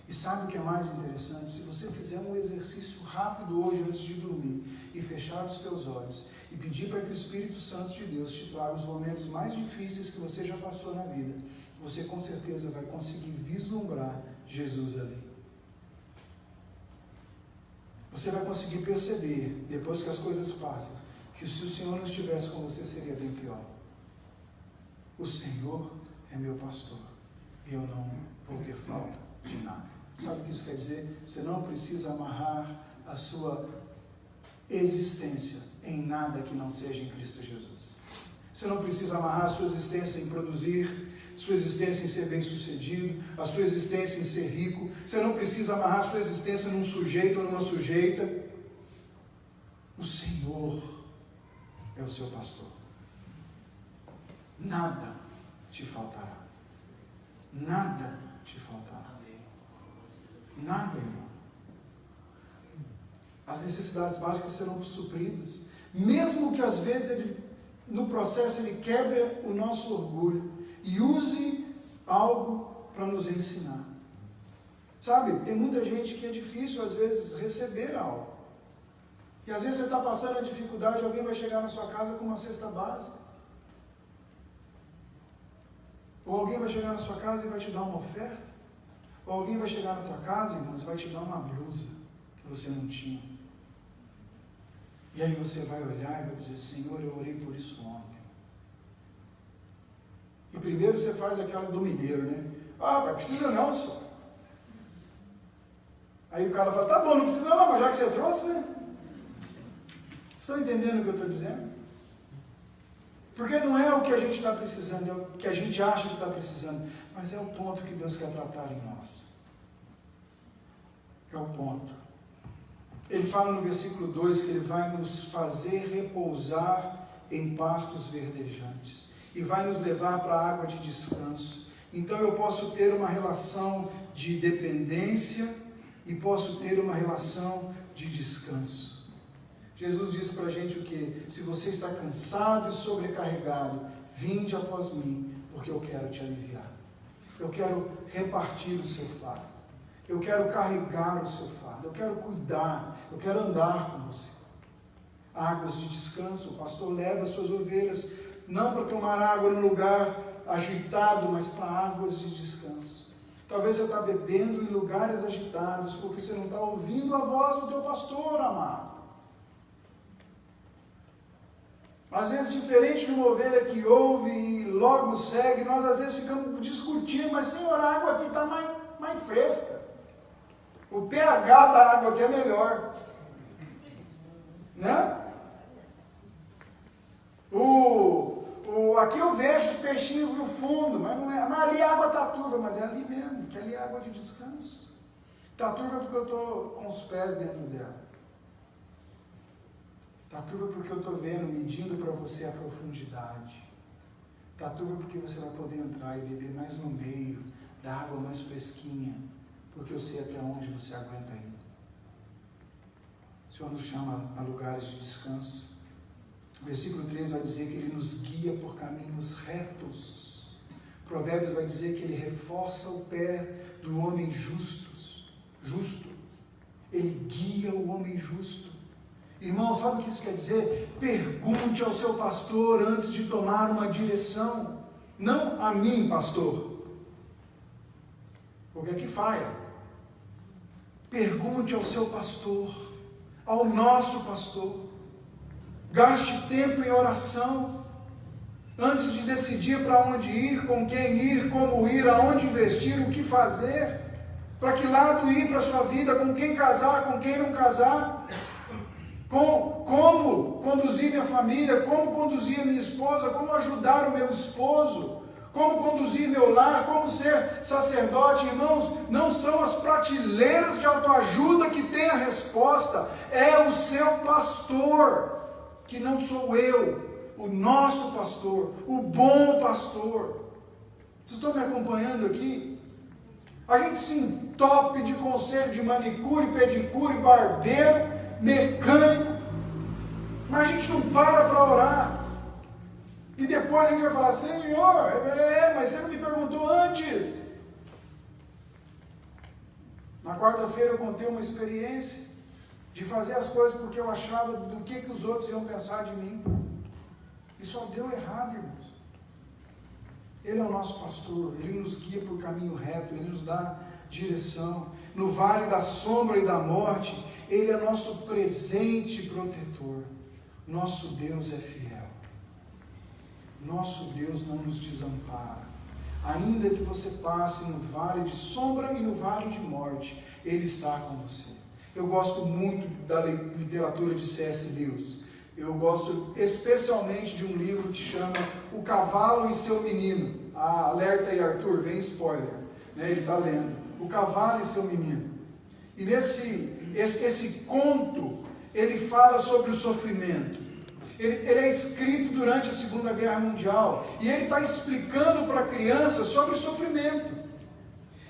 E sabe o que é mais interessante? Se você fizer um exercício rápido hoje antes de dormir e fechar os teus olhos e pedir para que o Espírito Santo de Deus te traga os momentos mais difíceis que você já passou na vida, você com certeza vai conseguir vislumbrar Jesus ali. Você vai conseguir perceber, depois que as coisas passam, que se o Senhor não estivesse com você seria bem pior. O Senhor é meu pastor e eu não vou ter falta de nada. Sabe o que isso quer dizer? Você não precisa amarrar a sua existência em nada que não seja em Cristo Jesus. Você não precisa amarrar a sua existência em produzir, sua existência em ser bem-sucedido, a sua existência em ser rico. Você não precisa amarrar a sua existência num sujeito ou numa sujeita. O Senhor é o seu pastor. Nada te faltará. Nada te faltará. Nada, irmão. As necessidades básicas serão supridas. Mesmo que às vezes no processo ele quebre o nosso orgulho e use algo para nos ensinar. Sabe, tem muita gente que é difícil às vezes receber algo. E às vezes você está passando a dificuldade, alguém vai chegar na sua casa com uma cesta básica. Ou alguém vai chegar na sua casa e vai te dar uma oferta. Ou alguém vai chegar na tua casa, irmãos, e vai te dar uma blusa que você não tinha. E aí você vai olhar e vai dizer, Senhor, eu orei por isso ontem. E primeiro você faz aquela do mineiro, né? Ah, mas precisa não, só. Aí o cara fala, tá bom, não precisa não, mas já que você trouxe, né? Estão entendendo o que eu estou dizendo? Porque não é o que a gente está precisando, é o que a gente acha que está precisando, mas é o ponto que Deus quer tratar em nós. É o ponto. Ele fala no versículo 2 que Ele vai nos fazer repousar em pastos verdejantes e vai nos levar para a água de descanso. Então eu posso ter uma relação de dependência e posso ter uma relação de descanso. Jesus disse para a gente o quê? Se você está cansado e sobrecarregado, vinde após mim, porque eu quero te aliviar. Eu quero repartir o seu fardo. Eu quero carregar o seu fardo. Eu quero cuidar. Eu quero andar com você. Águas de descanso. O pastor leva as suas ovelhas, não para tomar água num lugar agitado, mas para águas de descanso. Talvez você está bebendo em lugares agitados, porque você não está ouvindo a voz do teu pastor, amado. Às vezes, diferente de uma ovelha que ouve e logo segue, nós às vezes ficamos discutindo, mas Senhor, a água aqui está mais fresca. O pH da água aqui é melhor. Né? Aqui eu vejo os peixinhos no fundo, mas não é. Mas ali a água está turva, mas é ali mesmo, que ali é água de descanso. Está turva porque eu estou com os pés dentro dela. Está turva porque eu estou vendo, medindo para você a profundidade. Está turva porque você vai poder entrar e beber mais no meio da água mais fresquinha, porque eu sei até onde você aguenta ir. O Senhor nos chama a lugares de descanso. O versículo 3 vai dizer que Ele nos guia por caminhos retos. Provérbios vai dizer que Ele reforça o pé do homem justo. Ele guia o homem justo. Irmão, sabe o que isso quer dizer? Pergunte ao seu pastor antes de tomar uma direção. Não a mim, pastor. Porque aqui falha. Pergunte ao seu pastor, ao nosso pastor. Gaste tempo em oração antes de decidir para onde ir, com quem ir, como ir, aonde investir, o que fazer, para que lado ir para a sua vida, com quem casar, com quem não casar, como conduzir minha família, como conduzir a minha esposa, como ajudar o meu esposo, como conduzir meu lar, como ser sacerdote. Irmãos, não são as prateleiras de autoajuda que têm a resposta, é o seu pastor, que não sou eu, o nosso pastor, o bom pastor. Vocês estão me acompanhando aqui? A gente se entope de conselho de manicure, pedicure, barbeiro, mecânico, mas a gente não para orar. E depois a gente vai falar, Senhor, mas você não me perguntou antes. Na quarta-feira eu contei uma experiência de fazer as coisas porque eu achava do que os outros iam pensar de mim. E só deu errado, irmãos. Ele é o nosso pastor, Ele nos guia por caminho reto, Ele nos dá direção. No vale da sombra e da morte, Ele é nosso presente protetor. Nosso Deus é fiel. Nosso Deus não nos desampara. Ainda que você passe no vale de sombra e no vale de morte, Ele está com você. Eu gosto muito da literatura de C.S. Lewis. Eu gosto especialmente de um livro que chama O Cavalo e Seu Menino. Alerta aí, Arthur, vem spoiler. Né? Ele está lendo. O Cavalo e Seu Menino. E esse conto, ele fala sobre o sofrimento. Ele é escrito durante a Segunda Guerra Mundial. E ele está explicando para a criança sobre o sofrimento.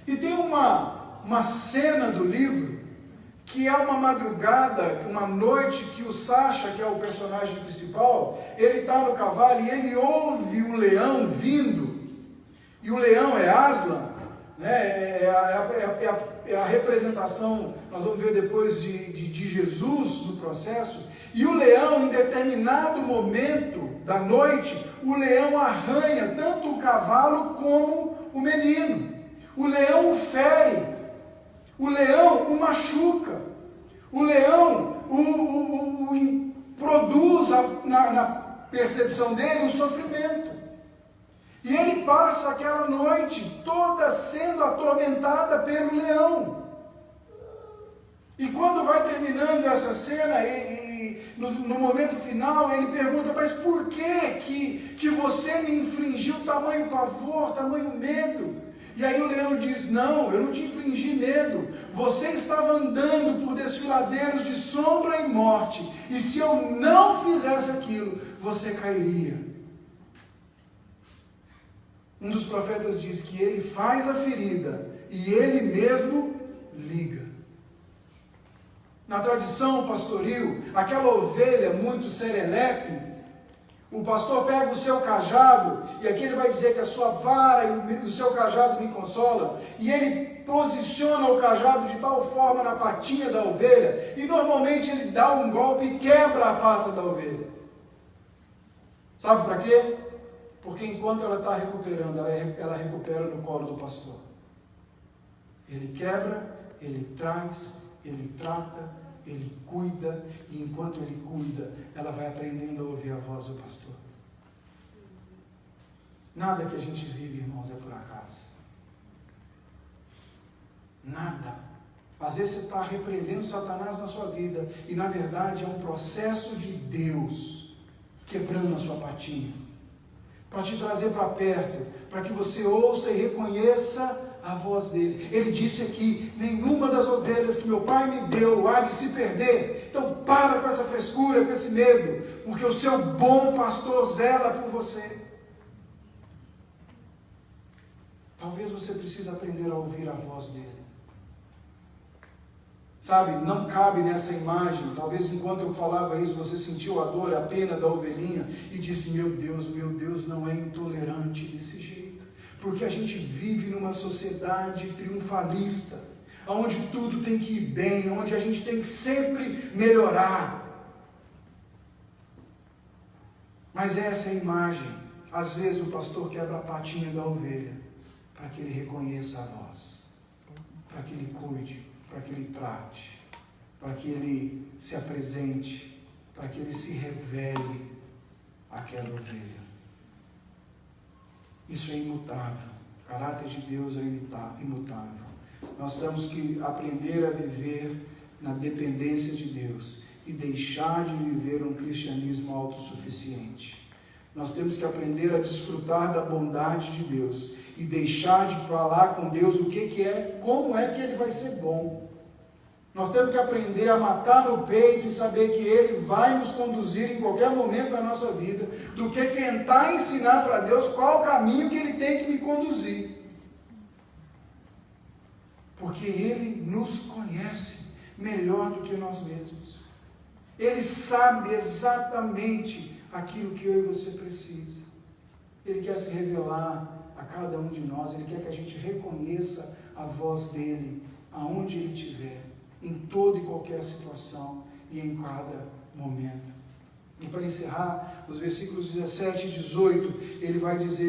E tem uma cena do livro que é uma madrugada, uma noite que o Sacha, que é o personagem principal, ele está no cavalo e ele ouve um leão vindo. E o leão é Aslan, né, é a representação, nós vamos ver depois de Jesus no processo, e o leão, em determinado momento da noite, o leão arranha tanto o cavalo como o menino. O leão o fere, o leão o machuca, o leão produz na percepção dele um sofrimento. E ele passa aquela noite toda sendo atormentada pelo leão. E quando vai terminando essa cena, no momento final, ele pergunta: mas por que você me infligiu tamanho pavor, tamanho medo? E aí o leão diz: não, eu não te infligi medo. Você estava andando por desfiladeiros de sombra e morte. E se eu não fizesse aquilo, você cairia. Um dos profetas diz que ele faz a ferida e ele mesmo liga. Na tradição pastoril, aquela ovelha muito serelepe, o pastor pega o seu cajado, e aqui ele vai dizer que a sua vara e o seu cajado me consolam, e ele posiciona o cajado de tal forma na patinha da ovelha, e normalmente ele dá um golpe e quebra a pata da ovelha. Sabe para quê? Porque enquanto ela está recuperando, ela recupera no colo do pastor. Ele quebra, ele traz, ele trata, ele cuida, e enquanto ele cuida, ela vai aprendendo a ouvir a voz do pastor. Nada que a gente vive, irmãos, é por acaso. Nada. Às vezes você está repreendendo Satanás na sua vida, e na verdade é um processo de Deus quebrando a sua patinha, para te trazer para perto, para que você ouça e reconheça a voz dele. Ele disse aqui: nenhuma das ovelhas que meu pai me deu há de se perder. Então para com essa frescura, com esse medo, porque o seu bom pastor zela por você. Talvez você precise aprender a ouvir a voz dele. Sabe, não cabe nessa imagem. Talvez enquanto eu falava isso, você sentiu a dor, a pena da ovelhinha e disse: meu Deus não é intolerante desse jeito. Porque a gente vive numa sociedade triunfalista, onde tudo tem que ir bem, onde a gente tem que sempre melhorar. Mas essa é a imagem. Às vezes o pastor quebra a patinha da ovelha, para que ele reconheça a voz, para que ele cuide, para que ele trate, para que ele se apresente, para que ele se revele àquela ovelha. Isso é imutável. O caráter de Deus é imutável. Nós temos que aprender a viver na dependência de Deus e deixar de viver um cristianismo autossuficiente. Nós temos que aprender a desfrutar da bondade de Deus e deixar de falar com Deus o que é, como é que Ele vai ser bom. Nós temos que aprender a matar no peito e saber que Ele vai nos conduzir em qualquer momento da nossa vida, do que tentar ensinar para Deus qual o caminho que Ele tem que me conduzir. Porque Ele nos conhece melhor do que nós mesmos. Ele sabe exatamente aquilo que eu e você precisa. Ele quer se revelar a cada um de nós. Ele quer que a gente reconheça a voz dEle, aonde Ele estiver, em toda e qualquer situação e em cada momento. E para encerrar, os versículos 17 e 18,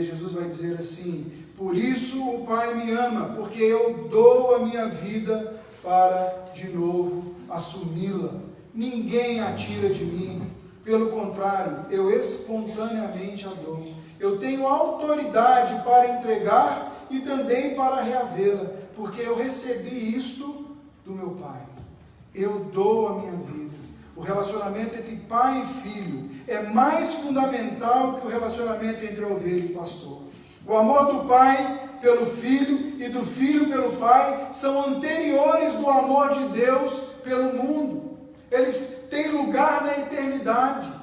Jesus vai dizer assim: por isso o Pai me ama, porque eu dou a minha vida para de novo assumi-la. Ninguém a tira de mim, pelo contrário, eu espontaneamente a dou. Eu tenho autoridade para entregar e também para reavê-la, porque eu recebi isto do meu Pai. Eu dou a minha vida. O relacionamento entre pai e filho é mais fundamental que o relacionamento entre ovelha e pastor. O amor do pai pelo filho e do filho pelo pai são anteriores do amor de Deus pelo mundo. Eles têm lugar na eternidade.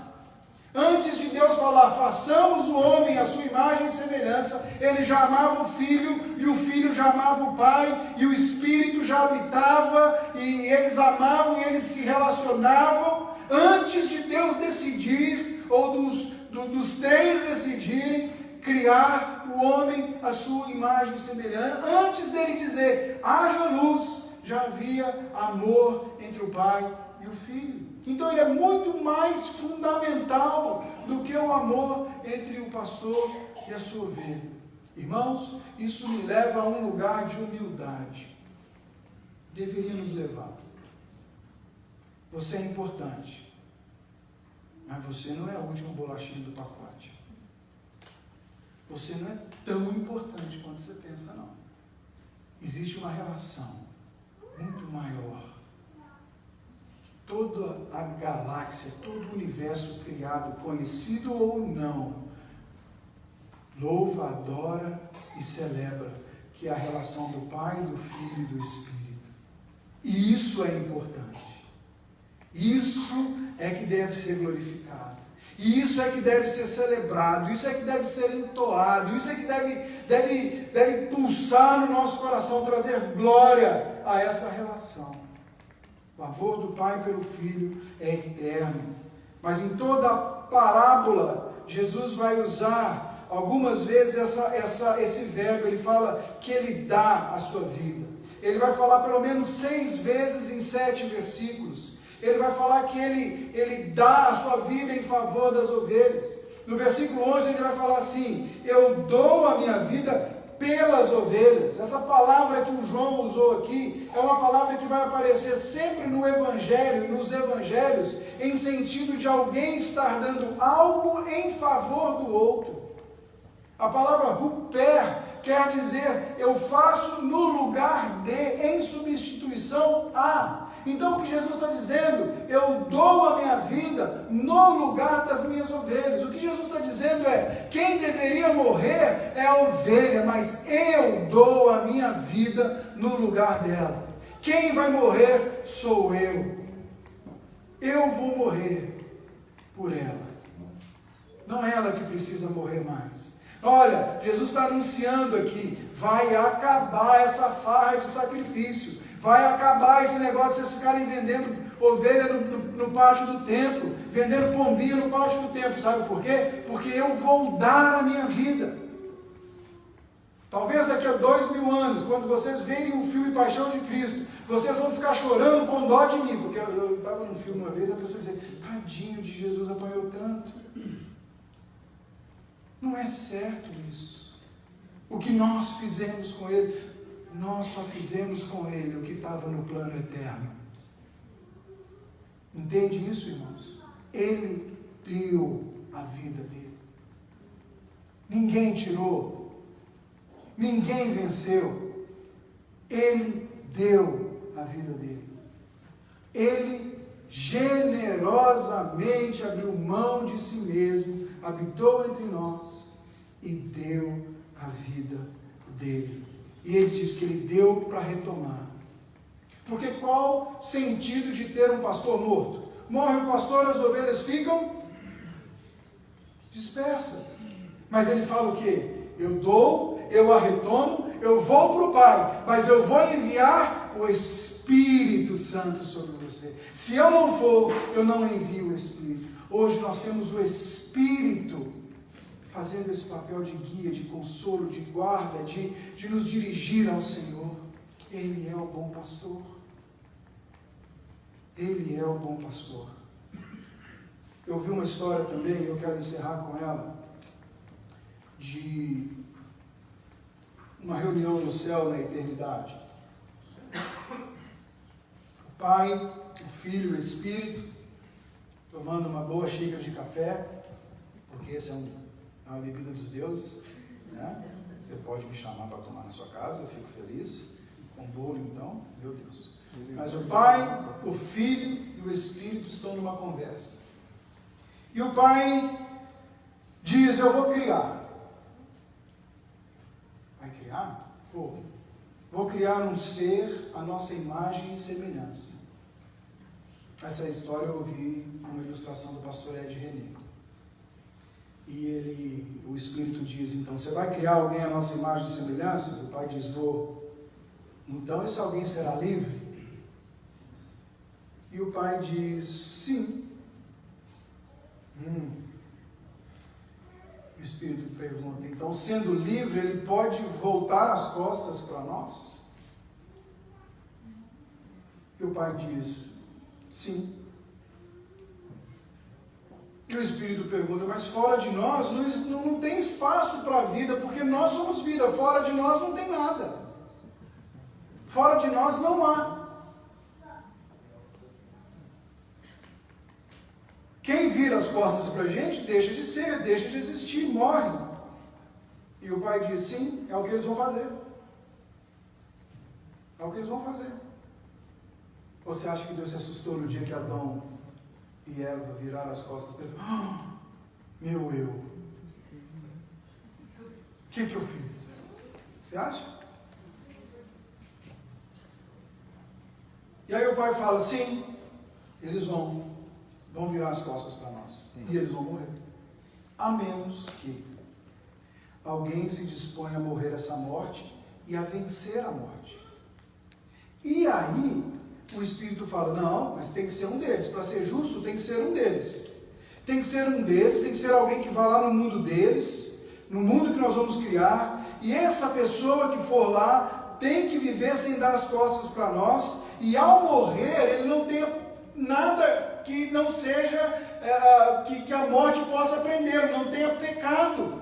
Antes de Deus falar, façamos o homem à sua imagem e semelhança, Ele já amava o Filho, e o Filho já amava o Pai, e o Espírito já habitava, e eles amavam e eles se relacionavam. Antes de Deus decidir, ou dos três decidirem, criar o homem à sua imagem e semelhança. Antes dele dizer, haja luz, já havia amor entre o pai e o filho. Então ele é muito mais fundamental do que o amor entre o pastor e a sua ovelha. Irmãos, isso me leva a um lugar de humildade. Deveria nos levar. Você é importante, mas você não é a última bolachinha do pacote. Você não é tão importante quanto você pensa, não. Existe uma relação muito maior. Toda a galáxia, todo o universo criado, conhecido ou não, louva, adora e celebra que é a relação do Pai, do Filho e do Espírito. E isso é importante. Isso é que deve ser glorificado. E isso é que deve ser celebrado. Isso é que deve ser entoado. Isso é que deve pulsar no nosso coração, trazer glória a essa relação. O amor do Pai pelo Filho é eterno. Mas em toda a parábola, Jesus vai usar algumas vezes esse verbo. Ele fala que ele dá a sua vida. Ele vai falar pelo menos 6 vezes em 7 versículos. Ele vai falar que ele dá a sua vida em favor das ovelhas. No versículo 11 ele vai falar assim, eu dou a minha vida pelas ovelhas. Essa palavra que o João usou aqui é uma palavra que vai aparecer sempre no Evangelho, nos Evangelhos, em sentido de alguém estar dando algo em favor do outro. A palavra ruper quer dizer, eu faço no lugar de, em substituição a. Então o que Jesus está dizendo, eu dou a minha vida no lugar das minhas ovelhas. O que Jesus está dizendo é, quem deveria morrer é a ovelha, mas eu dou a minha vida no lugar dela. Quem vai morrer sou eu. Eu vou morrer por ela. Não é ela que precisa morrer mais. Olha, Jesus está anunciando aqui, vai acabar essa farra de sacrifício, vai acabar esse negócio de vocês ficarem vendendo ovelha no pátio do templo, vendendo pombinha no pátio do templo, sabe por quê? Porque eu vou dar a minha vida. Talvez daqui a 2000 anos, quando vocês verem o filme Paixão de Cristo, vocês vão ficar chorando com dó de mim, porque eu estava num filme uma vez, a pessoa dizia, tadinho de Jesus, apanhou tanto. Não é certo isso. O que nós fizemos com Ele, nós só fizemos com Ele o que estava no plano eterno. Entende isso, irmãos? Ele deu a vida dele. Ninguém tirou. Ninguém venceu. Ele deu a vida dele. Ele generosamente abriu mão de si mesmo, habitou entre nós e deu a vida dele. E ele diz que ele deu para retomar. Porque qual sentido de ter um pastor morto? Morre o pastor, as ovelhas ficam dispersas. Mas ele fala o quê? Eu dou, eu a retomo, eu vou para o Pai, mas eu vou enviar o Espírito Santo sobre você. Se eu não for, eu não envio o Espírito. Hoje nós temos o Espírito fazendo esse papel de guia, de consolo, de guarda, de nos dirigir ao Senhor. Ele é o bom pastor. Ele é o bom pastor. Eu vi uma história também, eu quero encerrar com ela, de uma reunião no céu na eternidade. O Pai, o Filho e o Espírito, tomando uma boa xícara de café, porque essa é uma bebida dos deuses, né? Você pode me chamar para tomar na sua casa, eu fico feliz. Com bolo então, meu Deus. Mas o Pai, o Filho e o Espírito estão numa conversa. E o Pai diz, eu vou criar. Vai criar? Vou criar um ser à nossa imagem e semelhança. Essa história eu ouvi uma ilustração do pastor Ed René. E o Espírito diz, então, você vai criar alguém à nossa imagem e semelhança? O Pai diz, vou. Então esse alguém será livre? E o Pai diz, sim. O Espírito pergunta. Então, sendo livre, ele pode voltar as costas para nós? E o Pai diz, sim. E o Espírito pergunta, mas fora de nós não tem espaço para a vida, porque nós somos vida, fora de nós não tem nada. Fora de nós não há. Quem vira as costas para a gente, deixa de ser, deixa de existir, morre. E o Pai diz, sim, é o que eles vão fazer. É o que eles vão fazer. Ou você acha que Deus se assustou no dia que Adão e Eva viraram as costas para ele? Meu eu. O que eu fiz? Você acha? E aí o Pai fala, sim, eles vão virar as costas para nós. E eles vão morrer. A menos que alguém se disponha a morrer essa morte e a vencer a morte. E aí o Espírito fala, não, mas tem que ser um deles. Para ser justo, tem que ser um deles. Tem que ser um deles, tem que ser alguém que vá lá no mundo deles, no mundo que nós vamos criar. E essa pessoa que for lá tem que viver sem dar as costas para nós. E ao morrer, ele não tenha nada que não seja, que a morte possa prender, não tenha pecado.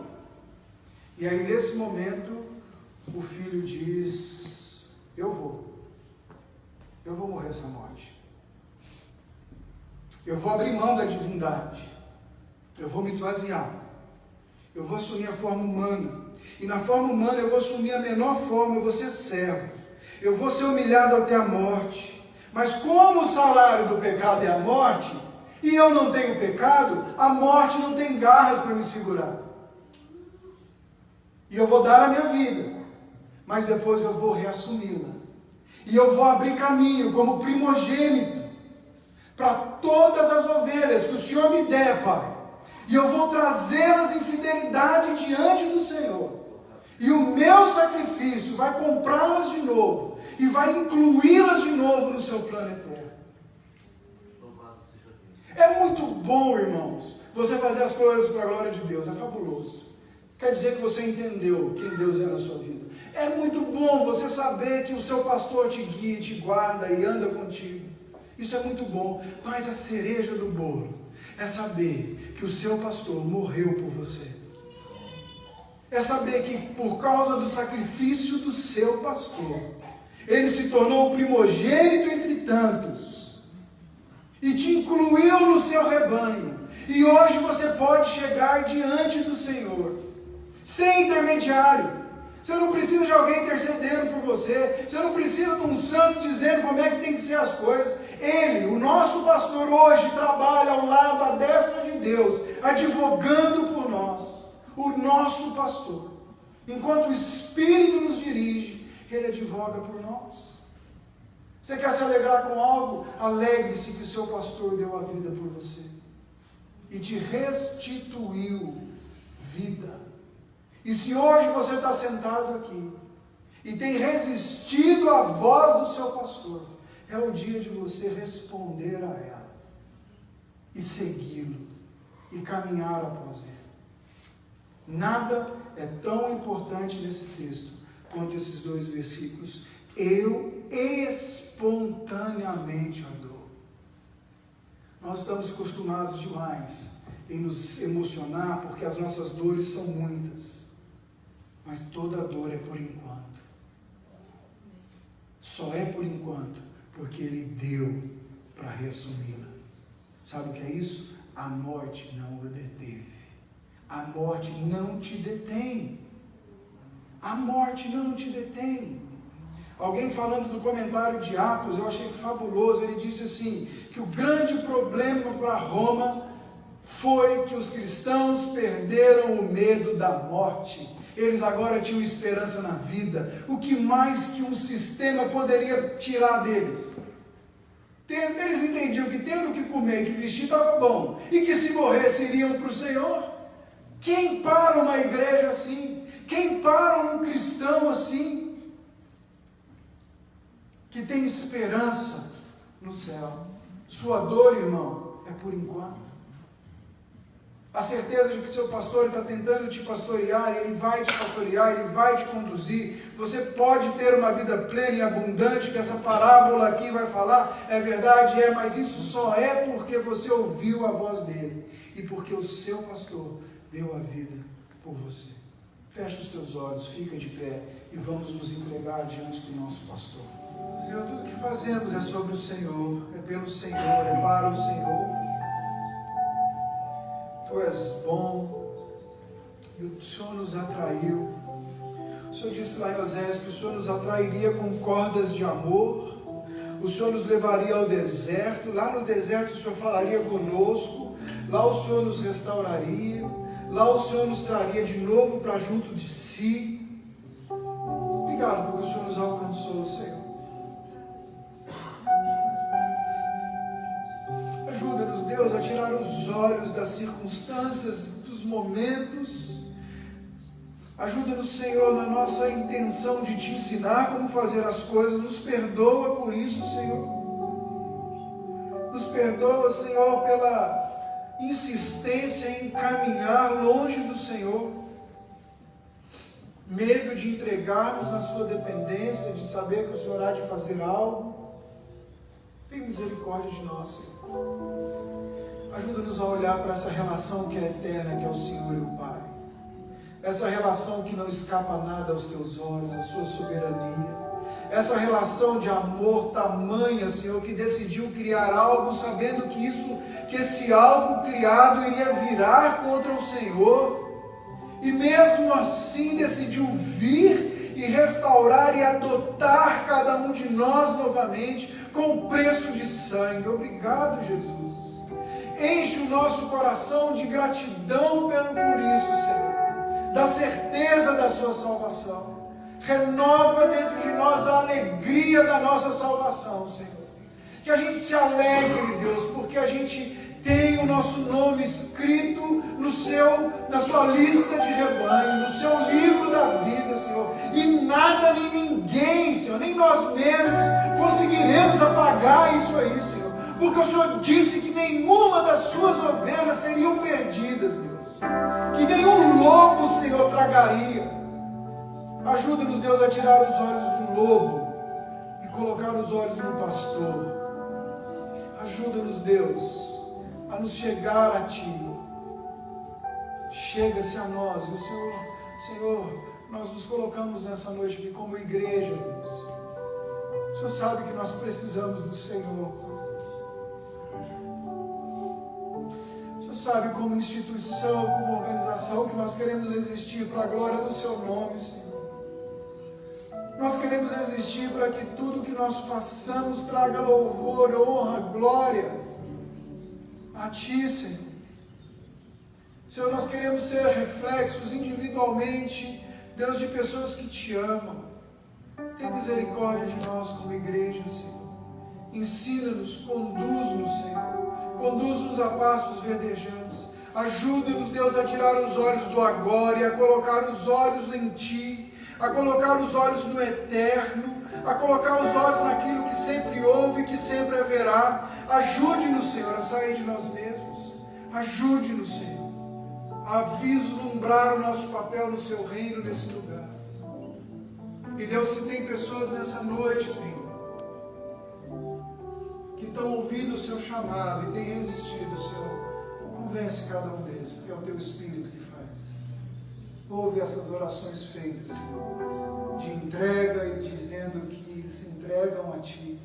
E aí nesse momento, o filho diz, eu vou morrer essa morte. Eu vou abrir mão da divindade. Eu vou me esvaziar. Eu vou assumir a forma humana. E na forma humana eu vou assumir a menor forma, eu vou ser servo. Eu vou ser humilhado até a morte. Mas como o salário do pecado é a morte, e eu não tenho pecado, a morte não tem garras para me segurar. E eu vou dar a minha vida, mas depois eu vou reassumi-la. E eu vou abrir caminho como primogênito para todas as ovelhas que o Senhor me der, Pai. E eu vou trazê-las em fidelidade diante do Senhor. E o meu sacrifício vai comprá-las de novo e vai incluí-las de novo no seu plano eterno. É muito bom, irmãos, você fazer as coisas para a glória de Deus. É fabuloso. Quer dizer que você entendeu quem Deus é na sua vida. É muito bom você saber que o seu pastor te guia, te guarda e anda contigo. Isso é muito bom. Mas a cereja do bolo é saber que o seu pastor morreu por você. É saber que por causa do sacrifício do seu pastor, ele se tornou o primogênito entre tantos e te incluiu no seu rebanho. E hoje você pode chegar diante do Senhor sem intermediário. Você não precisa de alguém intercedendo por você. Você não precisa de um santo dizendo como é que tem que ser as coisas. Ele, o nosso pastor, hoje trabalha ao lado, à destra de Deus, advogando por nós. O nosso pastor. Enquanto o Espírito nos dirige, ele advoga por nós. Você quer se alegrar com algo? Alegre-se que o seu pastor deu a vida por você. E te restituiu vida. E se hoje você está sentado aqui e tem resistido à voz do seu pastor, é o dia de você responder a ela e segui-lo e caminhar após ele. Nada é tão importante nesse texto quanto esses dois versículos. Eu espontaneamente andou. Nós estamos acostumados demais em nos emocionar porque as nossas dores são muitas. Mas toda dor é por enquanto. Só é por enquanto, porque Ele deu para reassumi-la. Sabe o que é isso? A morte não o deteve. A morte não te detém. A morte não te detém. Alguém falando do comentário de Atos, eu achei fabuloso. Ele disse assim, que o grande problema para Roma foi que os cristãos perderam o medo da morte. Eles agora tinham esperança na vida. O que mais que um sistema poderia tirar deles? Eles entendiam que tendo o que comer e que vestir estava bom. E que se morresse iriam para o Senhor. Quem para uma igreja assim? Quem para um cristão assim? Que tem esperança no céu. Sua dor, irmão, é por enquanto. A certeza de que seu pastor está tentando te pastorear, ele vai te pastorear, ele vai te conduzir. Você pode ter uma vida plena e abundante, que essa parábola aqui vai falar, é verdade, mas isso só é porque você ouviu a voz dele e porque o seu pastor deu a vida por você. Fecha os teus olhos, fica de pé e vamos nos entregar diante do nosso pastor. Senhor, tudo que fazemos é sobre o Senhor, é pelo Senhor, é para o Senhor. Tu és bom e o Senhor nos atraiu. O Senhor disse lá em Oséias que o Senhor nos atrairia com cordas de amor. O Senhor nos levaria ao deserto. Lá no deserto o Senhor falaria conosco. Lá o Senhor nos restauraria. Lá o Senhor nos traria de novo para junto de si. Obrigado porque o Senhor nos alcançou, Senhor. Ajuda-nos, Deus, a tirar os olhos das circunstâncias, dos momentos. Ajuda-nos, Senhor, na nossa intenção de te ensinar como fazer as coisas. Nos perdoa por isso, Senhor. Nos perdoa, Senhor, pela insistência em caminhar longe do Senhor. Medo de entregarmos na sua dependência, de saber que o Senhor há de fazer algo. Tem misericórdia de nós, Senhor. Ajuda-nos a olhar para essa relação que é eterna, que é o Senhor e o Pai. Essa relação que não escapa nada aos teus olhos, à sua soberania. Essa relação de amor tamanha, Senhor, que decidiu criar algo sabendo que esse algo criado iria virar contra o Senhor. E mesmo assim decidiu vir e restaurar e adotar cada um de nós novamente com o preço de sangue. Obrigado, Jesus. Enche o nosso coração de gratidão por isso, Senhor, da certeza da sua salvação. Renova dentro de nós a alegria da nossa salvação, Senhor. Que a gente se alegre, Deus, porque a gente tem o nosso nome escrito na sua lista de rebanho, no seu livro da vida, Senhor. E nada nem ninguém, Senhor, nem nós mesmos conseguiremos apagar isso aí, Senhor. Porque o Senhor disse que nenhuma das suas ovelhas seriam perdidas, Deus. Que nenhum lobo, Senhor, tragaria. Ajuda-nos, Deus, a tirar os olhos do lobo e colocar os olhos no pastor. Ajuda-nos, Deus, a nos chegar a Ti. Chega-se a nós, Senhor, nós nos colocamos nessa noite aqui como igreja, Deus. O Senhor sabe que nós precisamos do Senhor. O Senhor sabe, como instituição, como organização, que nós queremos existir para a glória do Seu nome, Senhor. Nós queremos existir para que tudo que nós façamos traga louvor, honra, glória a Ti, Senhor. Senhor, nós queremos ser reflexos individualmente, Deus, de pessoas que Te amam. Tem misericórdia de nós como igreja, Senhor. Ensina-nos, conduz-nos, Senhor. Conduz-nos a passos verdejantes. Ajuda-nos, Deus, a tirar os olhos do agora e a colocar os olhos em Ti, a colocar os olhos no eterno, a colocar os olhos naquilo que sempre houve e que sempre haverá. Ajude-nos, Senhor, a sair de nós mesmos. Ajude-nos, Senhor, a vislumbrar o nosso papel no Seu reino, nesse lugar. E Deus, se tem pessoas nessa noite, Senhor, que estão ouvindo o Seu chamado e têm resistido, Senhor, convence cada um deles, porque é o Teu Espírito que faz. Ouve essas orações feitas, Senhor, de entrega e dizendo que se entregam a Ti,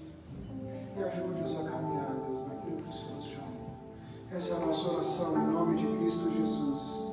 e ajude-os a caminhar, Deus, naquilo que o Senhor nos chamou. Essa é a nossa oração em nome de Cristo Jesus.